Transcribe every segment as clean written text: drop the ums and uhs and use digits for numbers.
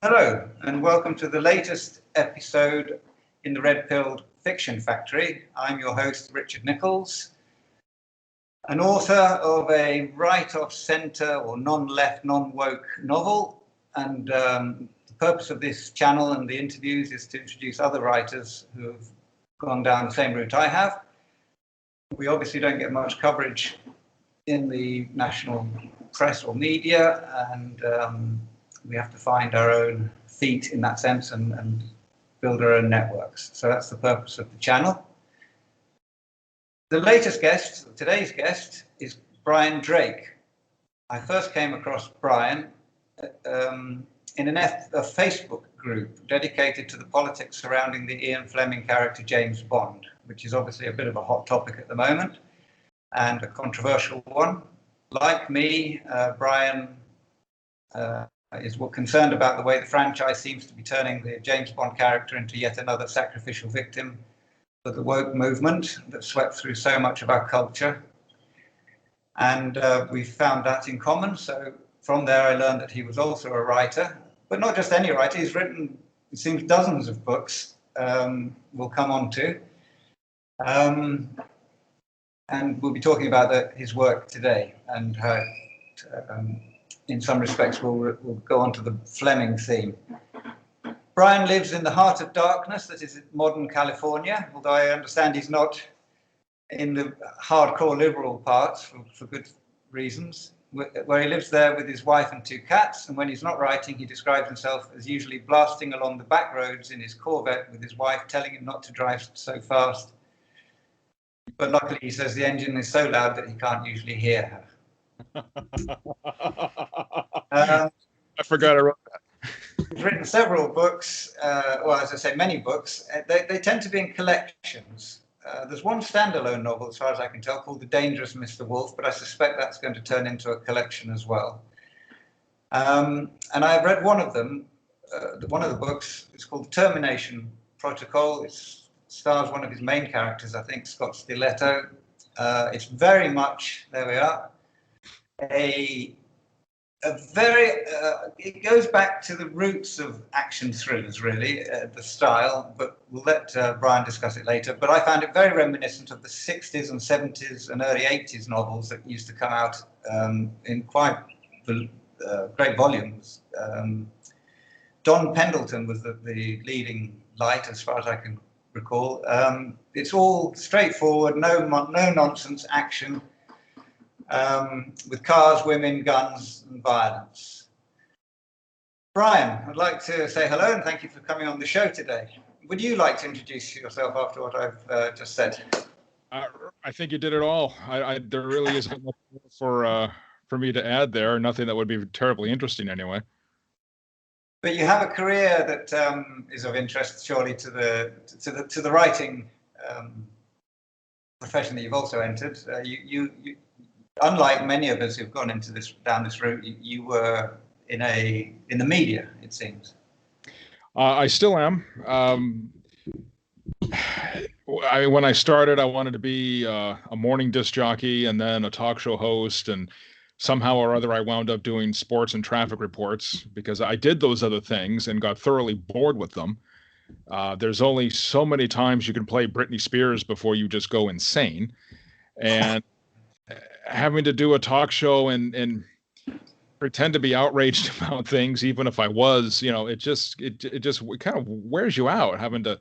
Hello, and welcome to the latest episode in the Red Pilled Fiction Factory. I'm your host, Richard Nichols, an author of a right-of-centre or non-left, non-woke novel. And the purpose of this channel and the interviews is to introduce other writers who have gone down the same route I have. We obviously don't get much coverage in the national press or media, and we have to find our own feet in that sense and build our own networks. So that's the purpose of the channel. The latest guest, today's guest, is Brian Drake. I first came across Brian in a Facebook group dedicated to the politics surrounding the Ian Fleming character James Bond, which is obviously a bit of a hot topic at the moment and a controversial one. Like me, Brian is concerned about the way the franchise seems to be turning the James Bond character into yet another sacrificial victim for the woke movement that swept through so much of our culture. And we found that in common. So from there, I learned that he was also a writer, but not just any writer. He's written, it seems, dozens of books we'll come on to. And we'll be talking about his work today and how in some respects, we'll go on to the Fleming theme. Brian lives in the heart of darkness that is modern California, although I understand he's not in the hardcore liberal parts for good reasons, where he lives there with his wife and 2 cats. And when he's not writing, he describes himself as usually blasting along the back roads in his Corvette with his wife telling him not to drive so fast. But luckily, he says the engine is so loud that he can't usually hear her. I forgot I wrote that. He's written several books, well, as I say, many books. They tend to be in collections. There's one standalone novel, as far as I can tell, called The Dangerous Mr. Wolf, but I suspect that's going to turn into a collection as well. And I've read one of them, one of the books. It's called The Termination Protocol. It stars one of his main characters, I think, Scott Stiletto. It's very much, there we are, it goes back to the roots of action thrillers, really, the style, but we'll let Brian discuss it later. But I found it very reminiscent of the 60s and 70s and early 80s novels that used to come out in quite great volumes. Don Pendleton was the leading light, as far as I can recall. It's all straightforward, no nonsense action. With cars, women, guns, and violence. Brian, I'd like to say hello and thank you for coming on the show today. Would you like to introduce yourself after what I've just said? I think you did it all. There really isn't much for me to add there. Nothing that would be terribly interesting anyway. But you have a career that is of interest, surely, to the writing profession that you've also entered. You unlike many of us who've gone into down this route, you were in the media, it seems. I still am. When I started, I wanted to be a morning disc jockey and then a talk show host, and somehow or other I wound up doing sports and traffic reports because I did those other things and got thoroughly bored with them. There's only so many times you can play Britney Spears before you just go insane. And having to do a talk show and pretend to be outraged about things, even if I was, it just kind of wears you out, having to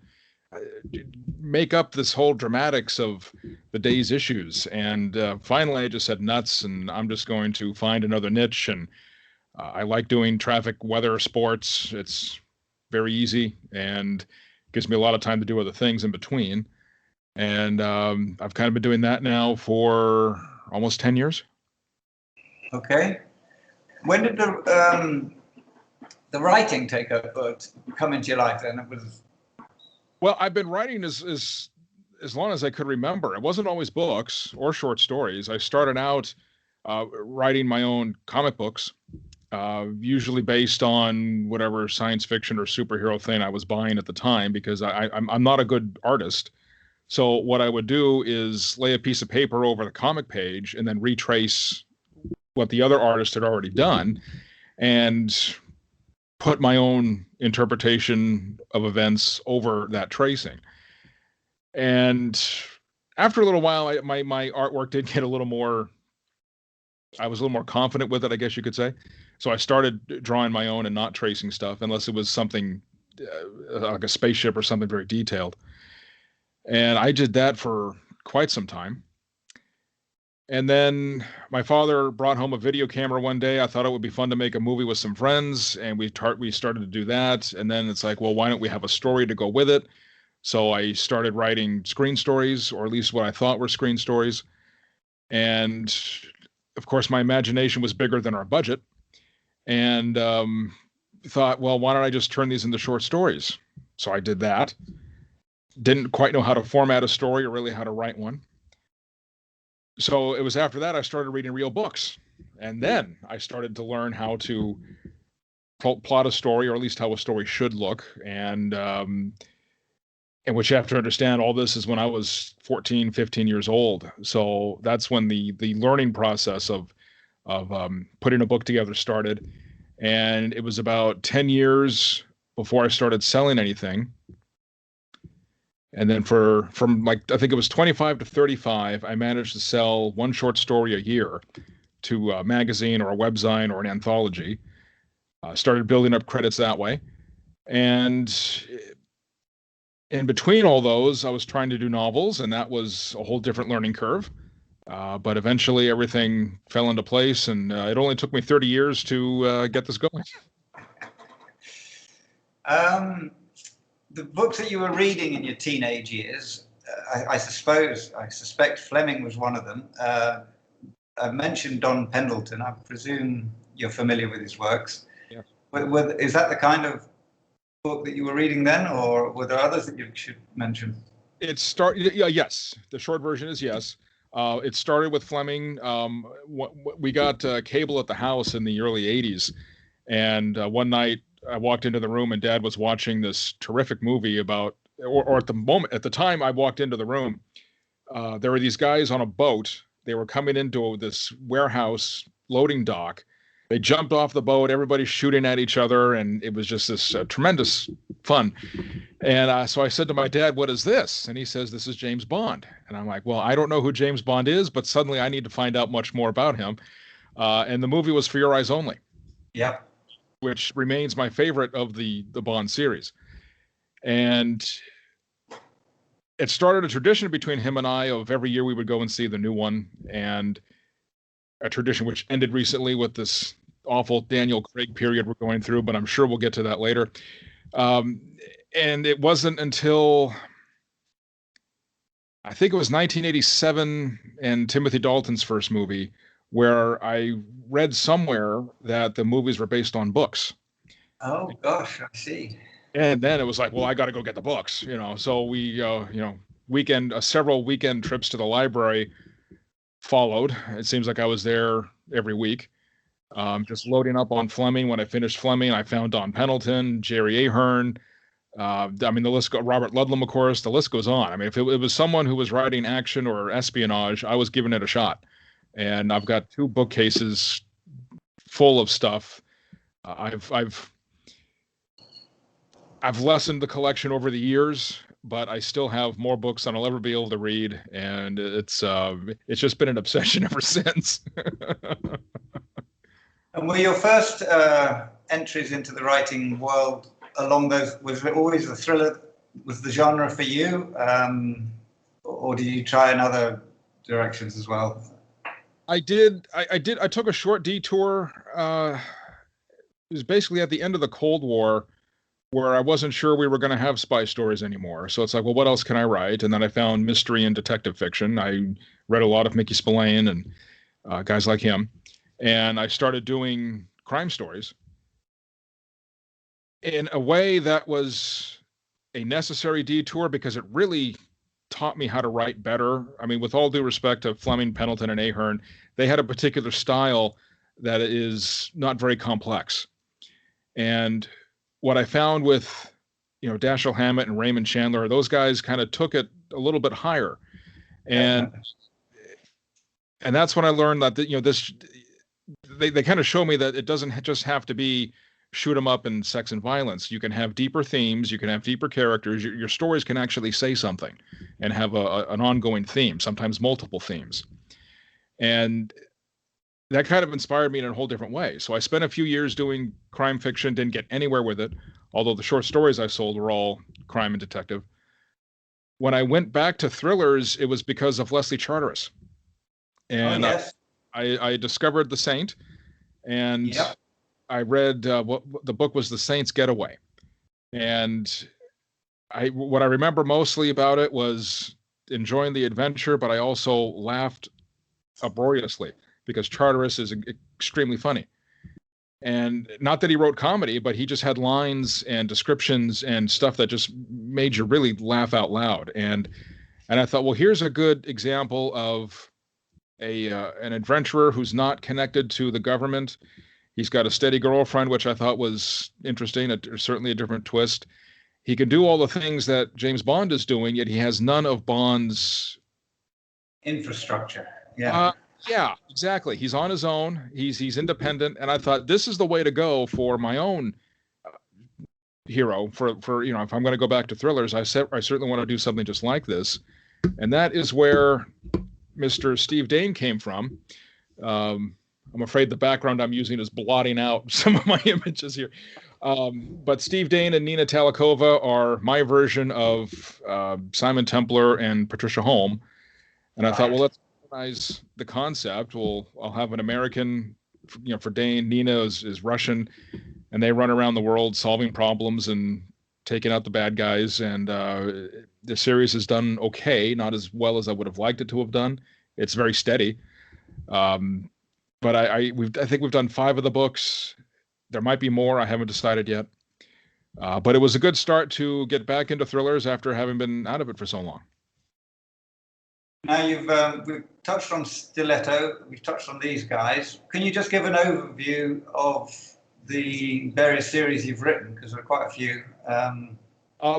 make up this whole dramatics of the day's issues. And finally, I just said nuts, and I'm just going to find another niche. And I like doing traffic, weather, sports. It's very easy and gives me a lot of time to do other things in between. And I've kind of been doing that now for almost 10 years. Okay. When did the writing come into your life then? Well, I've been writing as long as I could remember. It wasn't always books or short stories. I started out writing my own comic books, usually based on whatever science fiction or superhero thing I was buying at the time, because I'm not a good artist. So what I would do is lay a piece of paper over the comic page and then retrace what the other artist had already done and put my own interpretation of events over that tracing. And after a little while, my artwork did get a little more, I was a little more confident with it, I guess you could say. So I started drawing my own and not tracing stuff unless it was something like a spaceship or something very detailed. And I did that for quite some time. And then my father brought home a video camera one day. I thought it would be fun to make a movie with some friends, and we started to do that. And then it's like, well, why don't we have a story to go with it? So I started writing screen stories, or at least what I thought were screen stories. And of course, my imagination was bigger than our budget. And thought, well, why don't I just turn these into short stories? So I did that. Didn't quite know how to format a story or really how to write one. So it was after that I started reading real books. And then I started to learn how to plot a story, or at least how a story should look. And which you have to understand, all this is when I was 14, 15 years old. So that's when the learning process of putting a book together started. And it was about 10 years before I started selling anything. And then from like, I think it was 25 to 35, I managed to sell one short story a year to a magazine or a webzine or an anthology. Started building up credits that way. And in between all those, I was trying to do novels, and that was a whole different learning curve. But eventually everything fell into place, and it only took me 30 years to get this going. The books that you were reading in your teenage years, I suspect Fleming was one of them. I mentioned Don Pendleton. I presume you're familiar with his works. Yeah. Is that the kind of book that you were reading then, or were there others that you should mention? Yes. The short version is yes. It started with Fleming. We got cable at the house in the early 80s. And one night I walked into the room and Dad was watching this terrific movie about, or at the time I walked into the room, there were these guys on a boat. They were coming into this warehouse loading dock. They jumped off the boat, everybody's shooting at each other, and it was just this tremendous fun. And so I said to my dad, "What is this?" And he says, "This is James Bond." And I'm like, well, I don't know who James Bond is, but suddenly I need to find out much more about him. And the movie was For Your Eyes Only. Yeah. Which remains my favorite of the Bond series. And it started a tradition between him and I of every year we would go and see the new one, and a tradition which ended recently with this awful Daniel Craig period we're going through, but I'm sure we'll get to that later. And it wasn't until I think it was 1987 and Timothy Dalton's first movie where I read somewhere that the movies were based on books. Oh gosh, I see. And then it was like, well, I got to go get the books, So we, several weekend trips to the library followed. It seems like I was there every week, just loading up on Fleming. When I finished Fleming, I found Don Pendleton, Jerry Ahern. The list goes, Robert Ludlum, of course. The list goes on. I mean, if it was someone who was writing action or espionage, I was giving it a shot. And I've got 2 bookcases full of stuff. I've lessened the collection over the years, but I still have more books than I'll ever be able to read, and it's just been an obsession ever since. And were your first entries into the writing world along those? Was it always the thriller? Was the genre for you, or did you try in other directions as well? I did. I took a short detour. It was basically at the end of the Cold War, where I wasn't sure we were going to have spy stories anymore. So it's like, well, what else can I write? And then I found mystery and detective fiction. I read a lot of Mickey Spillane and guys like him. And I started doing crime stories. In a way, that was a necessary detour because it really taught me how to write better. I mean, with all due respect to Fleming, Pendleton, and Ahern, they had a particular style that is not very complex. And what I found with, Dashiell Hammett and Raymond Chandler, those guys kind of took it a little bit higher. And that's when I learned that, they kind of show me that it doesn't just have to be shoot 'em up and sex and violence. You can have deeper themes. You can have deeper characters. Your stories can actually say something and have an ongoing theme, sometimes multiple themes. And that kind of inspired me in a whole different way. So I spent a few years doing crime fiction, didn't get anywhere with it, although the short stories I sold were all crime and detective. When I went back to thrillers, it was because of Leslie Charteris. And yes. I discovered The Saint, and Yep. I read what the book was, The Saint's Getaway. And what I remember mostly about it was enjoying the adventure, but I also laughed uproariously because Charteris is extremely funny. And not that he wrote comedy, but he just had lines and descriptions and stuff that just made you really laugh out loud. And I thought, well, here's a good example of an adventurer who's not connected to the government. He's got a steady girlfriend, which I thought was interesting, certainly a different twist. He can do all the things that James Bond is doing, yet he has none of Bond's infrastructure. Yeah. Yeah, exactly. He's on his own. He's independent, and I thought this is the way to go for my own hero. For if I'm going to go back to thrillers, I certainly want to do something just like this, and that is where Mr. Steve Dane came from. I'm afraid the background I'm using is blotting out some of my images here. But Steve Dane and Nina Talikova are my version of Simon Templar and Patricia Holm. And I thought, well, let's recognize the concept. I'll have an American, for Dane. Nina is Russian, and they run around the world solving problems and taking out the bad guys. And the series has done okay, not as well as I would have liked it to have done. It's very steady. But I think we've done 5 of the books. There might be more. I haven't decided yet. But it was a good start to get back into thrillers after having been out of it for so long. Now we've touched on Stiletto. We've touched on these guys. Can you just give an overview of the various series you've written? Because there are quite a few.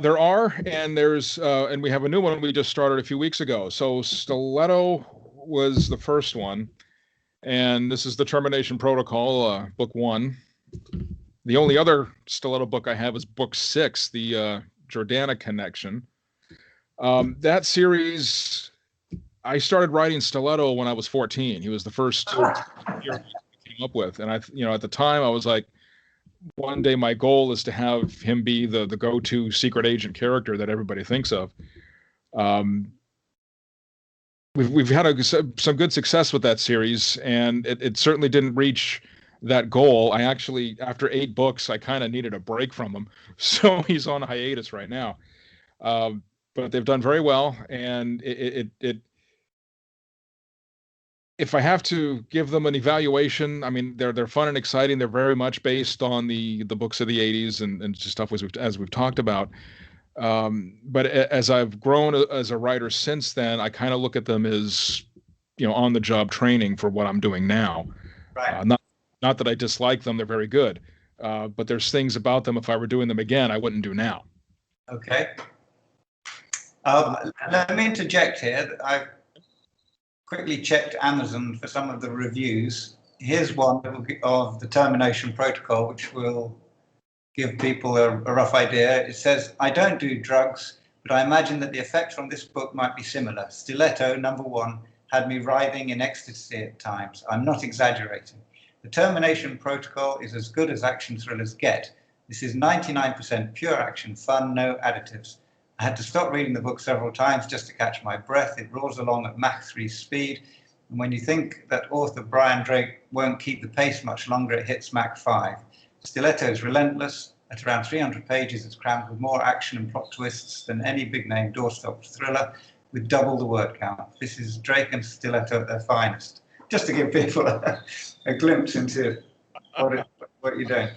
There are, and and we have a new one we just started a few weeks ago. So Stiletto was the first one. And this is the Termination Protocol, book 1. The only other Stiletto book I have is book 6, the Jordana Connection. That series, I started writing Stiletto when I was 14. He was the first hero I came up with. And at the time I was like, one day my goal is to have him be the go-to secret agent character that everybody thinks of. We've had some good success with that series, and it certainly didn't reach that goal. I actually, after 8 books, I kind of needed a break from him, so he's on hiatus right now. But they've done very well, and if I have to give them an evaluation, I mean, they're fun and exciting. They're very much based on the books of the 80s and just stuff as we've talked about. But as I've grown as a writer since then, I kind of look at them as, on the job training for what I'm doing now. Right. Not that I dislike them; they're very good. But there's things about them, if I were doing them again, I wouldn't do now. Okay. Let me interject here. I've quickly checked Amazon for some of the reviews. Here's one of the Termination Protocol, which will give people a rough idea. It says, "I don't do drugs, but I imagine that the effect from this book might be similar. Stiletto, number 1, had me writhing in ecstasy at times. I'm not exaggerating. The Termination Protocol is as good as action thrillers get. This is 99% pure action fun, no additives. I had to stop reading the book several times just to catch my breath. It rolls along at Mach 3 speed. And when you think that author Brian Drake won't keep the pace much longer, it hits Mach 5. Stiletto is relentless. At around 300 pages, it's crammed with more action and plot twists than any big-name doorstop thriller, with double the word count. This is Drake and Stiletto at their finest." Just to give people a glimpse into what you're doing.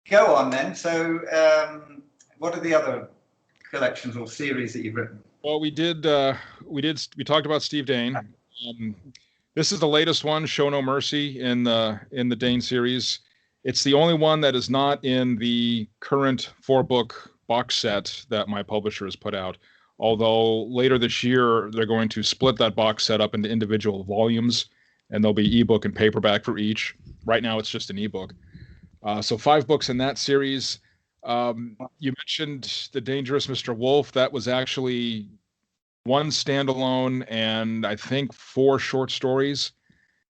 Go on then. So what are the other collections or series that you've written? Well, we talked about Steve Dane. This is the latest one, Show No Mercy, in the Dane series. It's the only one that is not in the current 4-book box set that my publisher has put out. Although later this year, they're going to split that box set up into individual volumes and there'll be ebook and paperback for each. Right now, it's just an ebook. So 5 books in that series. You mentioned The Dangerous Mr. Wolf. That was actually one standalone and I think 4 short stories,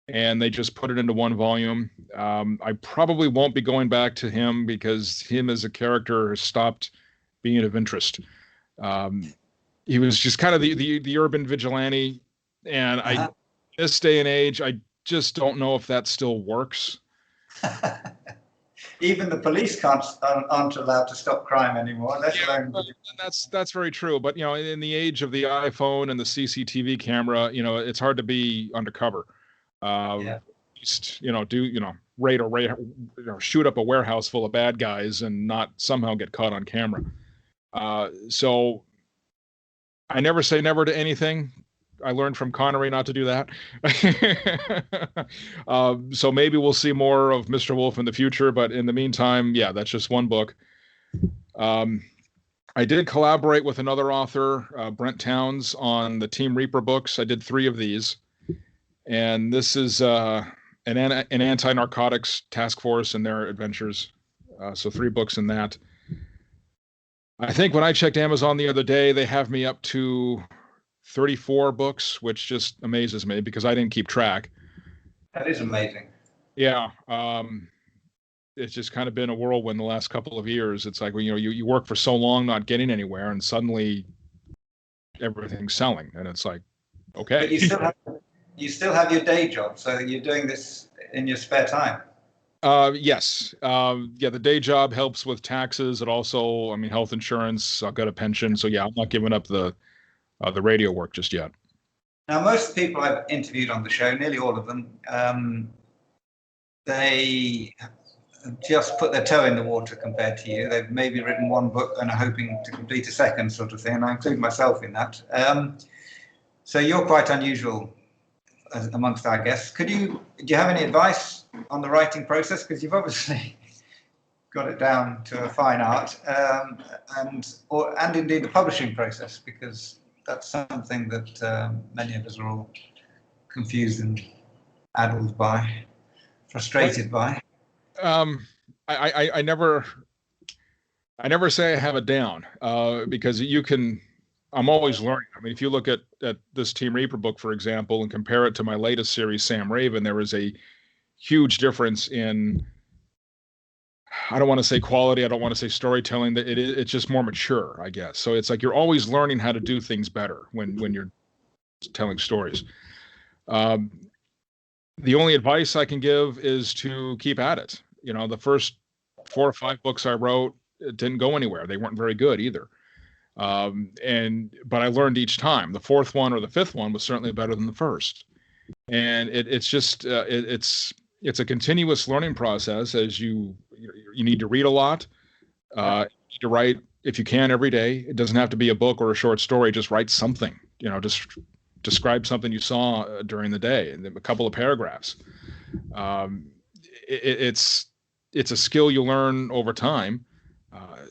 and they just put it into one volume. I probably won't be going back to him because him as a character has stopped being of interest. He was just kind of the urban vigilante, and this day and age, I just don't know if that still works. Even the police aren't allowed to stop crime anymore. That's very true. But in the age of the iPhone and the CCTV camera, it's hard to be undercover. Just shoot up a warehouse full of bad guys and not somehow get caught on camera. So I never say never to anything. I learned from Connery not to do that. So maybe we'll see more of Mr. Wolf in the future, but in the meantime, yeah, that's just one book. I did collaborate with another author, Brent Towns, on the Team Reaper books. I did 3 of these, and this is an anti-narcotics task force and their adventures. So 3 books in that. I think when I checked Amazon the other day, they have me up to 34 books, which just amazes me because I didn't keep track. That is amazing. Yeah. It's just kind of been a whirlwind the last couple of years. It's like, you work for so long not getting anywhere, and suddenly everything's selling, and it's like, okay. But you still have your day job, so you're doing this in your spare time. Yes. The day job helps with taxes. It also, health insurance. I've got a pension, so yeah, I'm not giving up the radio work just yet. Now, most of the people I've interviewed on the show, nearly all of them, they just put their toe in the water compared to you. They've maybe written 1 book and are hoping to complete a second, sort of thing, and I include myself in that. So you're quite unusual amongst our guests. Do you have any advice on the writing process? Because you've obviously got it down to a fine art, and indeed the publishing process, because that's something that many of us are all confused and addled by, frustrated by. I never say I have it down, because I'm always learning. If you look at this Team Reaper book, for example, and compare it to my latest series, Sam Raven, there is a huge difference in, I don't want to say quality, I don't want to say storytelling, that it's just more mature, I guess. So it's like you're always learning how to do things better when you're telling stories. The only advice I can give is to keep at it. The first 4 or 5 books I wrote, it didn't go anywhere. They weren't very good either. But I learned each time. The 4th one or the 5th one was certainly better than the first. And it's just it's a continuous learning process. As you need to read a lot. You need to write, if you can, every day. It doesn't have to be a book or a short story. Just write something. Just describe something you saw during the day, and a couple of paragraphs. It's a skill you learn over time.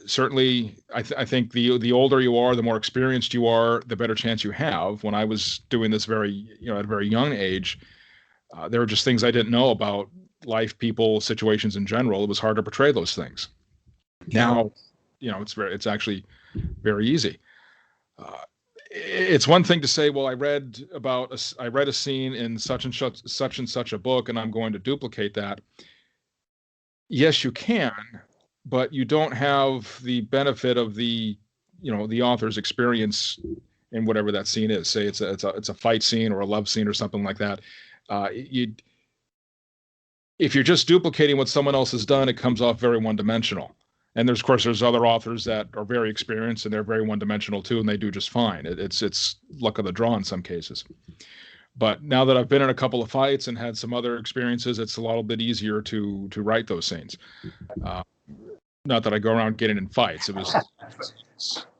Certainly, I think the older you are, the more experienced you are, the better chance you have. When I was doing this at a very young age, there were just things I didn't know about life, people, situations in general. It was hard to portray those things. Now, it's actually very easy. It's one thing to say, well, I read a scene in such and such a book, and I'm going to duplicate that. Yes, you can, but you don't have the benefit of the author's experience in whatever that scene is. Say it's a fight scene or a love scene or something like that. If you're just duplicating what someone else has done, it comes off very one-dimensional. And there's other authors that are very experienced and they're very one-dimensional too, and they do just fine. It's luck of the draw in some cases. But now that I've been in a couple of fights and had some other experiences, it's a little bit easier to write those scenes. Not that I go around getting in fights. It was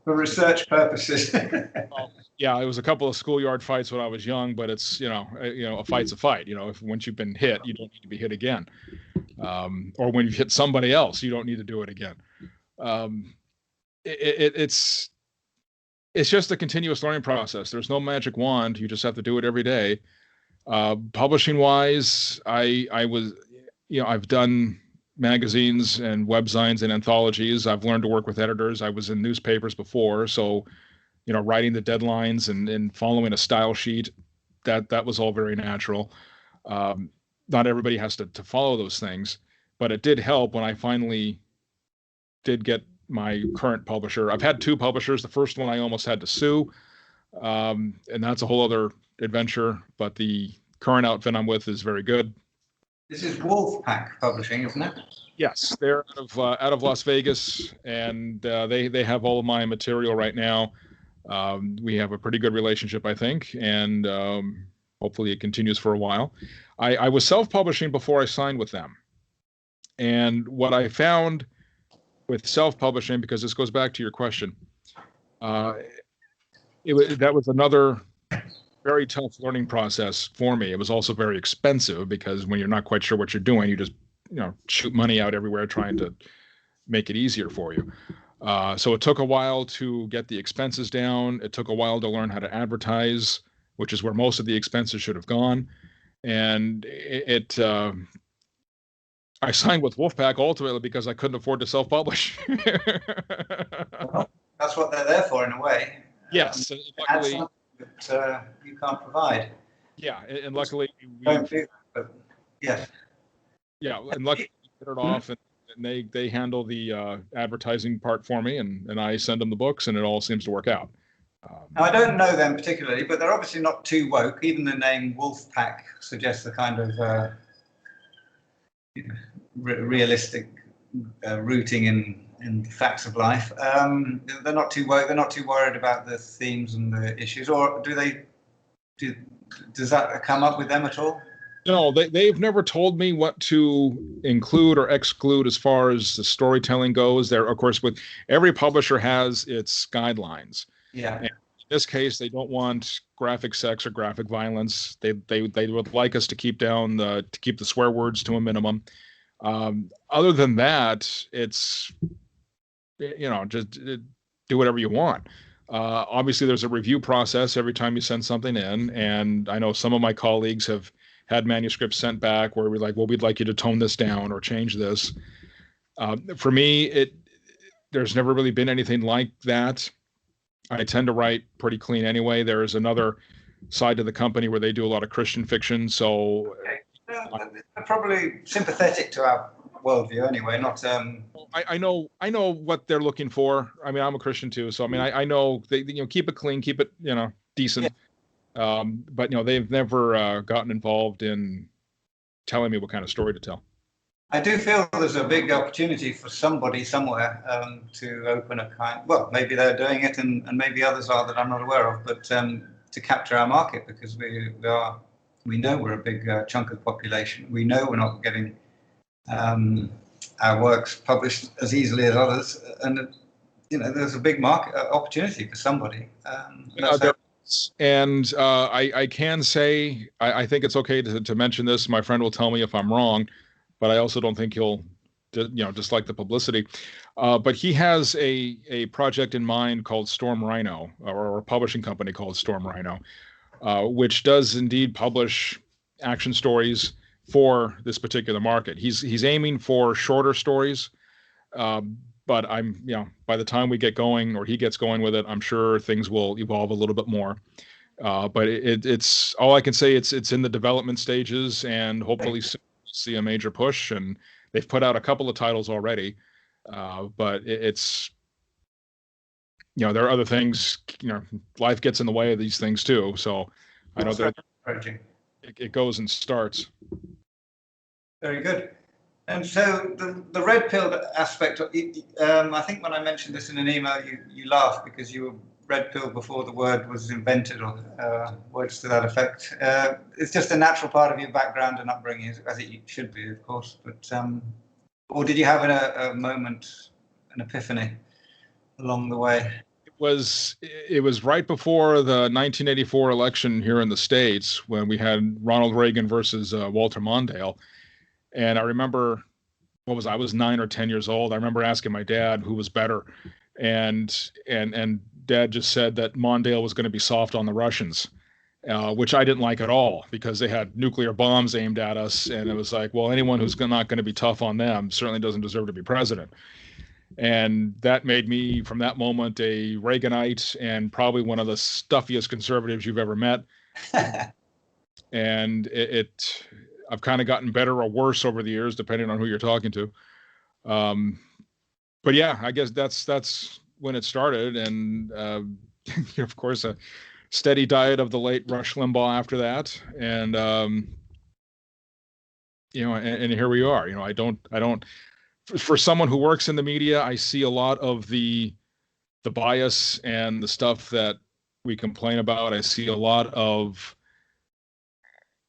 for research purposes. Well, yeah, it was a couple of schoolyard fights when I was young, but it's a fight's a fight. If once you've been hit, you don't need to be hit again. Or when you hit somebody else, you don't need to do it again. It's just a continuous learning process. There's no magic wand. You just have to do it every day. Publishing wise, I was, I've done magazines and webzines and anthologies. I've learned to work with editors. I was in newspapers before, so writing the deadlines and following a style sheet, that was all very natural. Not everybody has to follow those things, but it did help when I finally did get my current publisher. I've had two publishers. The first one I almost had to sue, and that's a whole other adventure. But the current outfit I'm with is very good. This is Wolfpack Publishing, isn't it? Yes, they're out of Las Vegas, and they have all of my material right now. We have a pretty good relationship, I think, and hopefully it continues for a while. I was self-publishing before I signed with them, and what I found with self-publishing, because this goes back to your question, that was another very tough learning process for me. It was also very expensive because when you're not quite sure what you're doing, you just shoot money out everywhere trying to make it easier for you. So it took a while to get the expenses down. It took a while to learn how to advertise, which is where most of the expenses should have gone. And I signed with Wolfpack ultimately because I couldn't afford to self-publish. Well, that's what they're there for in a way. Yes, luckily that you can't provide. Yeah, and luckily yes. Yeah, and luckily we get it off, and they handle the advertising part for me, and I send them the books, and it all seems to work out. Now, I don't know them particularly, but they're obviously not too woke. Even the name Wolfpack suggests a kind of realistic rooting in the facts of life. They're not too woke. They're not too worried about the themes and the issues, or does that come up with them at all? No, they've never told me what to include or exclude as far as the storytelling goes. There, of course, with every publisher has its guidelines. Yeah. And in this case, they don't want graphic sex or graphic violence. They would like us to keep the swear words to a minimum. Other than that, it's just do whatever you want. Obviously, there's a review process every time you send something in, and I know some of my colleagues have had manuscripts sent back where we're like, well, we'd like you to tone this down or change this. For me, there's never really been anything like that. I tend to write pretty clean anyway. There is another side to the company where they do a lot of Christian fiction, so they're probably sympathetic to our worldview anyway. Not. I know what they're looking for. I mean, I'm a Christian too, so I mean, I know they keep it clean, keep it decent. Yeah. But they've never gotten involved in telling me what kind of story to tell. I do feel there's a big opportunity for somebody somewhere to open a kind. Well, maybe they're doing it, and maybe others are that I'm not aware of. But to capture our market, because we know we're a big chunk of the population. We know we're not getting our works published as easily as others, and there's a big market opportunity for somebody. And I can say, I think it's okay to mention this. My friend will tell me if I'm wrong, but I also don't think he'll, dislike the publicity. But he has a project in mind called Storm Rhino, or a publishing company called Storm Rhino, which does indeed publish action stories for this particular market. He's aiming for shorter stories. But I'm, by the time we get going or he gets going with it, I'm sure things will evolve a little bit more. But it's all I can say. It's in the development stages, and hopefully soon we'll see a major push. And they've put out a couple of titles already. But it's, there are other things. Life gets in the way of these things too. So I know that it goes and starts. Very good. And so the red pill aspect, I think when I mentioned this in an email, you laughed because you were red pill before the word was invented, or words to that effect. It's just a natural part of your background and upbringing, as it should be, of course. But or did you have a moment, an epiphany along the way? It was right before the 1984 election here in the States, when we had Ronald Reagan versus Walter Mondale. And I remember, I was 9 or 10 years old. I remember asking my dad who was better, and Dad just said that Mondale was going to be soft on the Russians, which I didn't like at all because they had nuclear bombs aimed at us. And it was like, well, anyone who's not going to be tough on them certainly doesn't deserve to be president. And that made me, from that moment, a Reaganite and probably one of the stuffiest conservatives you've ever met. And I've kind of gotten better or worse over the years, depending on who you're talking to. But yeah, I guess that's when it started. And of course, a steady diet of the late Rush Limbaugh after that. And, and here we are. I don't, for someone who works in the media, I see a lot of the bias and the stuff that we complain about. I see a lot of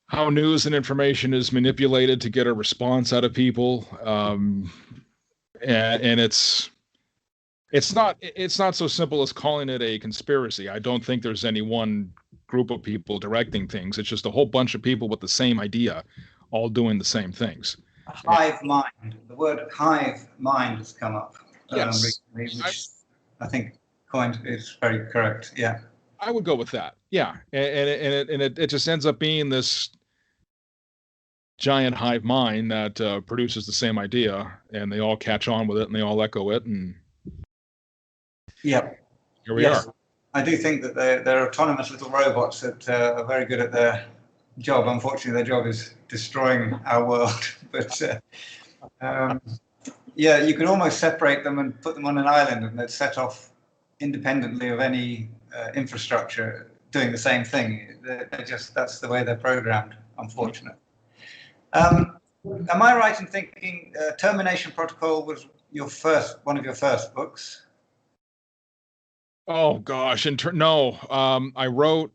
how news and information is manipulated to get a response out of people. And it's not so simple as calling it a conspiracy. I don't think there's any one group of people directing things. It's just a whole bunch of people with the same idea, all doing the same things. A hive mind. The word hive mind has come up yes. recently, which I think is very correct. Yeah, I would go with that. Yeah, and it just ends up being this giant hive mind that produces the same idea, and they all catch on with it, and they all echo it, and yeah, here we are. I do think that they're autonomous little robots that are very good at their job. Unfortunately, their job is destroying our world. But you can almost separate them and put them on an island, and they'd set off independently of any infrastructure doing the same thing. That's the way they're programmed, unfortunately. Am I right in thinking Termination Protocol was one of your first books? Oh gosh, no. I wrote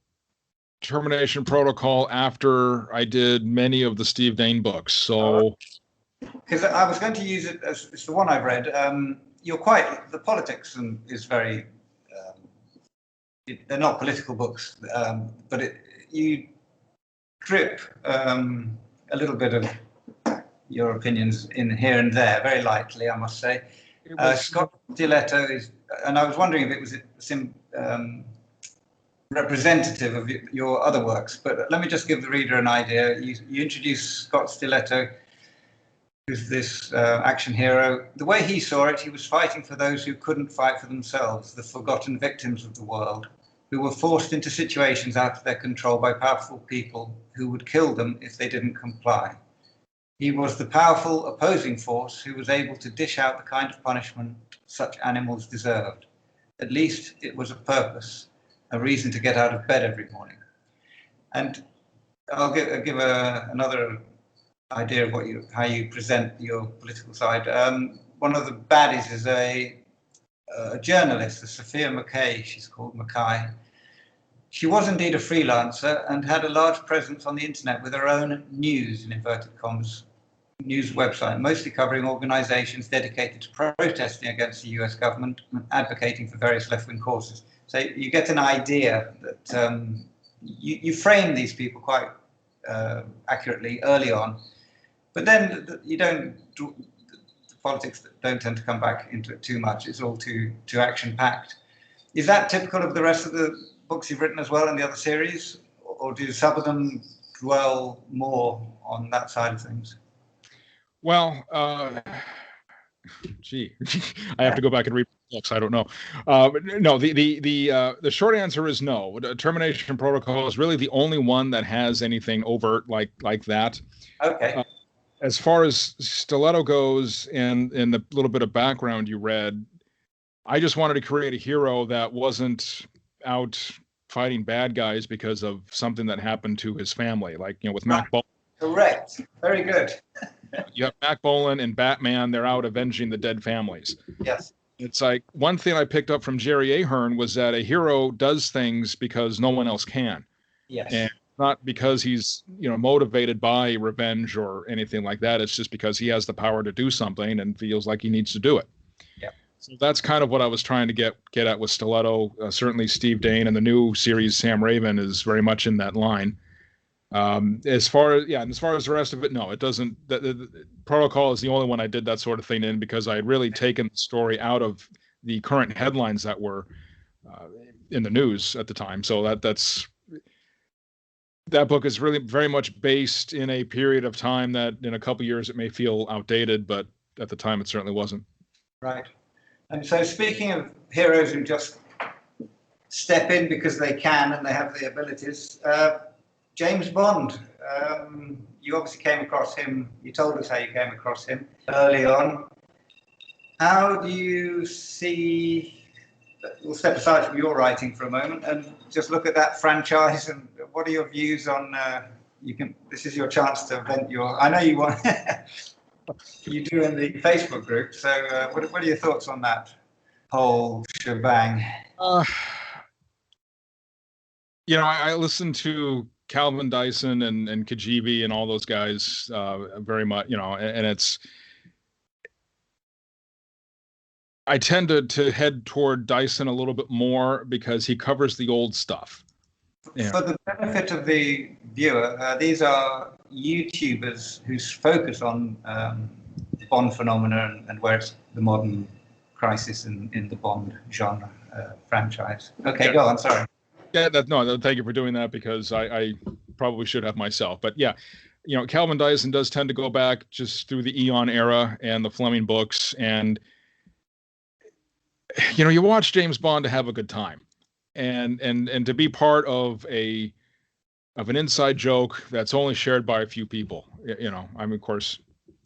Termination Protocol after I did many of the Steve Dane books. So, because I was going to use it as it's the one I've read. The politics is very. They're not political books, but you drip a little bit of your opinions in here and there, very lightly, I must say. Scott Stiletto is, and I was wondering if it was representative of your other works, but let me just give the reader an idea. You introduce Scott Stiletto, who's this action hero. The way he saw it, he was fighting for those who couldn't fight for themselves, the forgotten victims of the world, who were forced into situations out of their control by powerful people who would kill them if they didn't comply. He was the powerful opposing force who was able to dish out the kind of punishment such animals deserved. At least it was a purpose, a reason to get out of bed every morning. And I'll give another idea of how you present your political side. One of the baddies is a journalist, Sophia Mackay, she's called Mackay. She was indeed a freelancer and had a large presence on the internet with her own news, in inverted commas, news website, mostly covering organizations dedicated to protesting against the US government and advocating for various left-wing causes. So you get an idea that you frame these people quite accurately early on, but then the politics don't tend to come back into it too much. It's all too action-packed. Is that typical of the rest of the books you've written as well in the other series, or do some of them dwell more on that side of things? Well, I have to go back and read books. I don't know. No, the short answer is no. Termination Protocol is really the only one that has anything overt like that. Okay. As far as Stiletto goes, and the little bit of background you read, I just wanted to create a hero that wasn't out fighting bad guys because of something that happened to his family, like with Mac Bolan. Correct. Very good. You have Mac Bolan and Batman; they're out avenging the dead families. Yes. It's like one thing I picked up from Jerry Ahern was that a hero does things because no one else can. Yes. And not because he's motivated by revenge or anything like that. It's just because he has the power to do something and feels like he needs to do it. Yeah. So that's kind of what I was trying to get at with Stiletto. Certainly Steve Dane and the new series Sam Raven is very much in that line. As far as the rest of it, no, it doesn't. The Protocol is the only one I did that sort of thing in because I had really taken the story out of the current headlines that were in the news at the time. So that's that book is really very much based in a period of time that in a couple of years it may feel outdated, but at the time it certainly wasn't. Right. And so speaking of heroes who just step in because they can and they have the abilities, James Bond, you obviously came across him, you told us how you came across him early on. How do you see, we'll step aside from your writing for a moment and just look at that franchise, and what are your views on, this is your chance to vent your, I know you want, you do in the Facebook group, so what are your thoughts on that whole shebang? I listened to Calvin Dyson and Kajibi and all those guys very much, and I tend to head toward Dyson a little bit more because he covers the old stuff. Yeah. For the benefit of the viewer, these are YouTubers who focus on the Bond phenomenon and where it's the modern crisis in the Bond genre franchise. Okay, yeah. Go on, sorry. Yeah, thank you for doing that, because I probably should have myself. But yeah, Calvin Dyson does tend to go back just through the Eon era and the Fleming books, and you watch James Bond to have a good time, and to be part of an inside joke that's only shared by a few people. I mean, of course,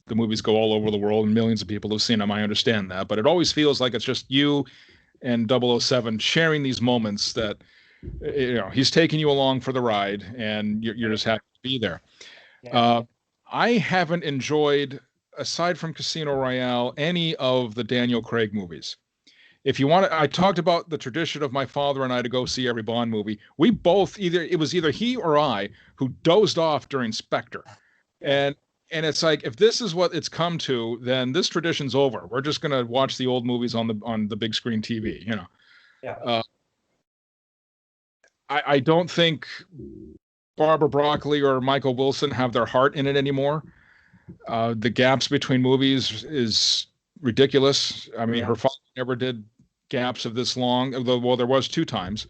the movies go all over the world and millions of people have seen them. I understand that, but it always feels like it's just you and 007 sharing these moments that, he's taking you along for the ride, and you're just happy to be there. Yeah. I haven't enjoyed, aside from Casino Royale, any of the Daniel Craig movies. If you want to, I talked about the tradition of my father and I to go see every Bond movie. We both it was either he or I who dozed off during Spectre. And it's like, if this is what it's come to, then this tradition's over. We're just going to watch the old movies on the big screen TV, Yeah. I don't think Barbara Broccoli or Michael Wilson have their heart in it anymore. The gaps between movies is ridiculous. I mean, her father never did gaps of this long, although, well, there was 2 times,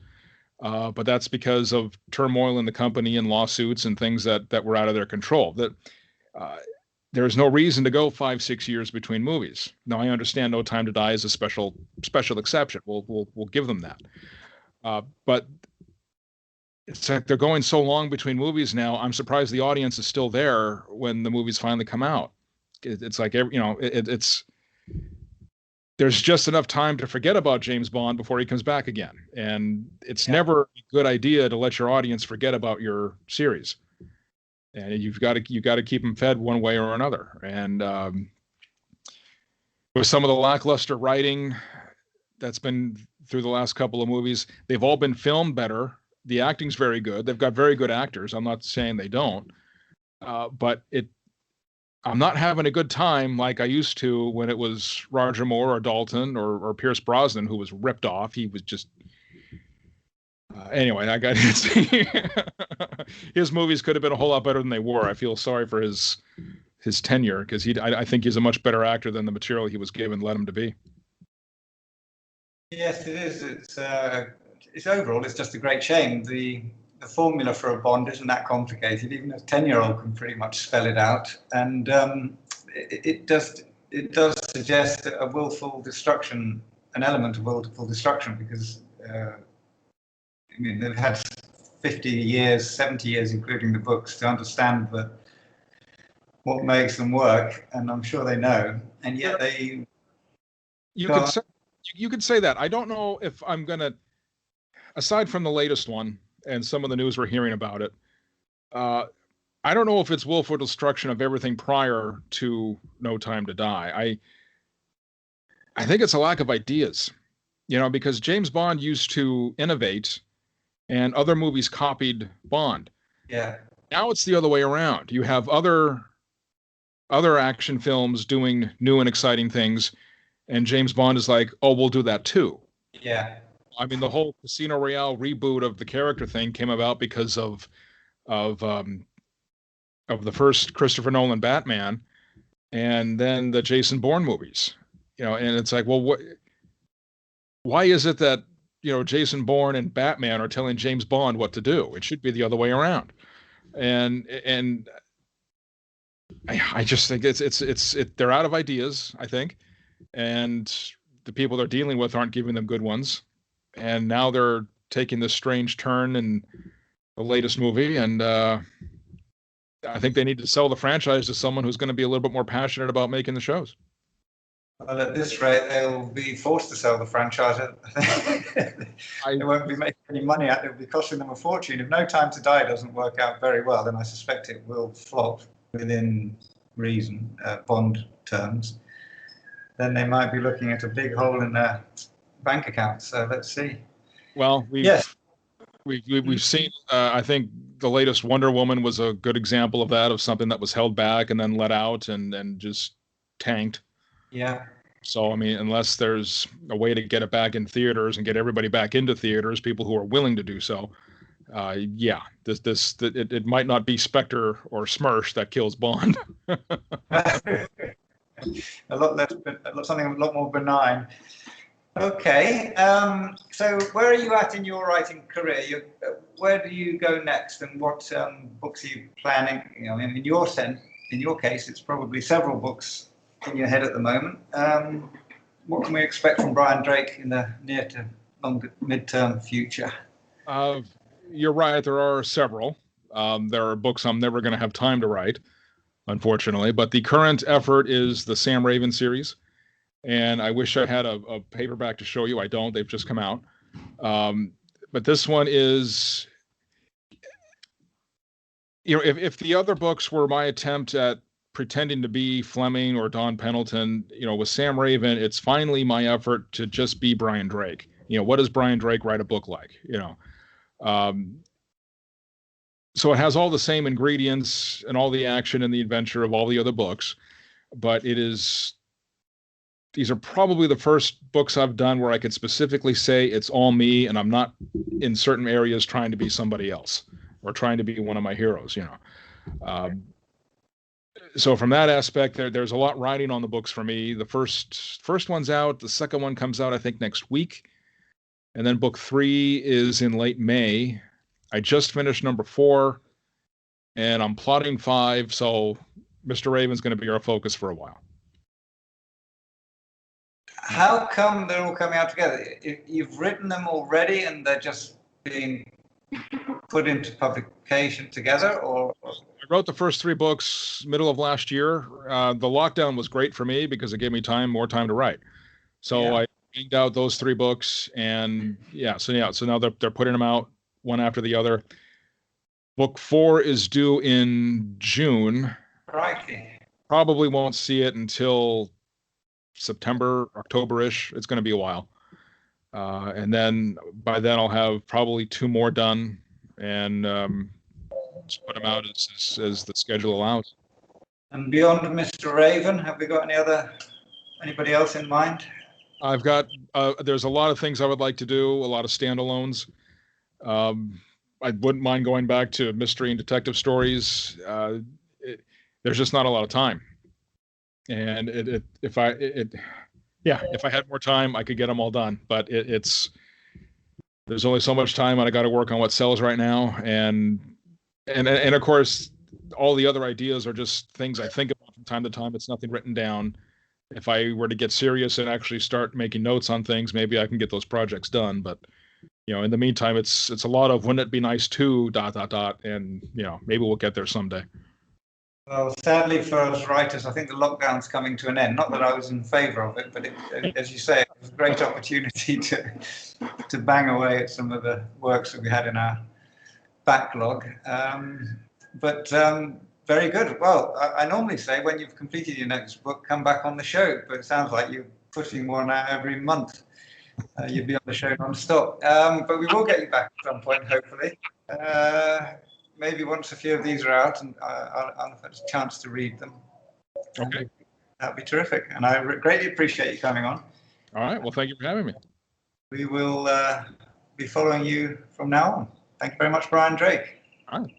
but that's because of turmoil in the company and lawsuits and things that were out of their control. That there's no reason to go 5-6 years between movies. Now, I understand No Time to Die is a special exception. We'll give them that, but it's like they're going so long between movies now. I'm surprised the audience is still there when the movies finally come out. It's like, it's there's just enough time to forget about James Bond before he comes back again. And it's never a good idea to let your audience forget about your series. And you've got to keep them fed one way or another. And with some of the lackluster writing that's been through the last couple of movies, they've all been filmed better. The acting's very good. They've got very good actors. I'm not saying they don't, but I'm not having a good time like I used to when it was Roger Moore or Dalton or Pierce Brosnan who was ripped off. He was just anyway. I got his movies could have been a whole lot better than they were. I feel sorry for his tenure, because I think he's a much better actor than the material he was given led him to be. Yes, it is. It's overall, it's just a great shame. The formula for a Bond isn't that complicated. Even a 10-year-old can pretty much spell it out. And it does suggest a willful destruction, an element of willful destruction, because they've had 50 years, 70 years, including the books, to understand what makes them work. And I'm sure they know. And yet You could say that. I don't know if I'm going to, aside from the latest one and some of the news we're hearing about it, I don't know if it's willful destruction of everything prior to No Time to Die. I think it's a lack of ideas, because James Bond used to innovate and other movies copied Bond. Yeah. Now it's the other way around. You have other action films doing new and exciting things, and James Bond is like, oh, we'll do that too. Yeah. I mean, the whole Casino Royale reboot of the character thing came about because of the first Christopher Nolan Batman, and then the Jason Bourne movies. And it's like, well, why is it that Jason Bourne and Batman are telling James Bond what to do? It should be the other way around. and I just think they're out of ideas, I think, and the people they're dealing with aren't giving them good ones, and now they're taking this strange turn in the latest movie, and I think they need to sell the franchise to someone who's going to be a little bit more passionate about making the shows. Well, at this rate, they'll be forced to sell the franchise. They won't be making any money out. It'll be costing them a fortune. If No Time to Die doesn't work out very well, then I suspect it will flop within reason, Bond terms. Then they might be looking at a big hole in their bank account. So let's see. Well, we've seen. I think the latest Wonder Woman was a good example of that, of something that was held back and then let out and just tanked. Yeah. So, I mean, unless there's a way to get it back in theaters and get everybody back into theaters, people who are willing to do so, it might not be Spectre or Smersh that kills Bond. Something a lot more benign. Okay, so where are you at in your writing career? Where do you go next, and what books are you planning? You know, in your case, it's probably several books in your head at the moment. What can we expect from Brian Drake in the near to mid-term future? You're right. There are several. There are books I'm never going to have time to write, unfortunately. But the current effort is the Sam Raven series. And I wish I had a paperback to show you. I don't. They've just come out. But this one is, if the other books were my attempt at pretending to be Fleming or Don Pendleton, with Sam Raven, it's finally my effort to just be Brian Drake. What does Brian Drake write a book like? So it has all the same ingredients and all the action and the adventure of all the other books, but these are probably the first books I've done where I could specifically say it's all me, and I'm not in certain areas trying to be somebody else or trying to be one of my heroes, So from that aspect, there's a lot riding on the books for me. The first one's out. The second one comes out, I think, next week. And then book 3 is in late May. I just finished number 4, and I'm plotting 5. So Mr. Raven's going to be our focus for a while. How come they're all coming out together? You've written them already and they're just being put into publication together, or? I wrote the first 3 books middle of last year. The lockdown was great for me because it gave me more time to write. So I banged out those 3 books, and so now they're putting them out one after the other. Book 4 is due in June. Crikey. Probably won't see it until September, October-ish. It's going to be a while. And then by then I'll have probably 2 more done, and just put them out as the schedule allows. And beyond Mr. Raven, have we got anybody else in mind? I've got, there's a lot of things I would like to do, a lot of standalones. I wouldn't mind going back to mystery and detective stories. There's just not a lot of time. And if I had more time, I could get them all done. But there's only so much time, and I got to work on what sells right now. And of course, all the other ideas are just things I think about from time to time. It's nothing written down. If I were to get serious and actually start making notes on things, maybe I can get those projects done. But in the meantime, it's a lot of, wouldn't it be nice to ... and maybe we'll get there someday. Well, sadly for us writers, I think the lockdown's coming to an end. Not that I was in favour of it, but as you say, it was a great opportunity to bang away at some of the works that we had in our backlog. But very good. Well, I normally say when you've completed your next book, come back on the show. But it sounds like you're putting one out every month. You'd be on the show non-stop. But we will get you back at some point, hopefully. Maybe once a few of these are out and I'll have a chance to read them. Okay. That'd be terrific. And I greatly appreciate you coming on. All right. Well, thank you for having me. We will be following you from now on. Thank you very much, Brian Drake. All right.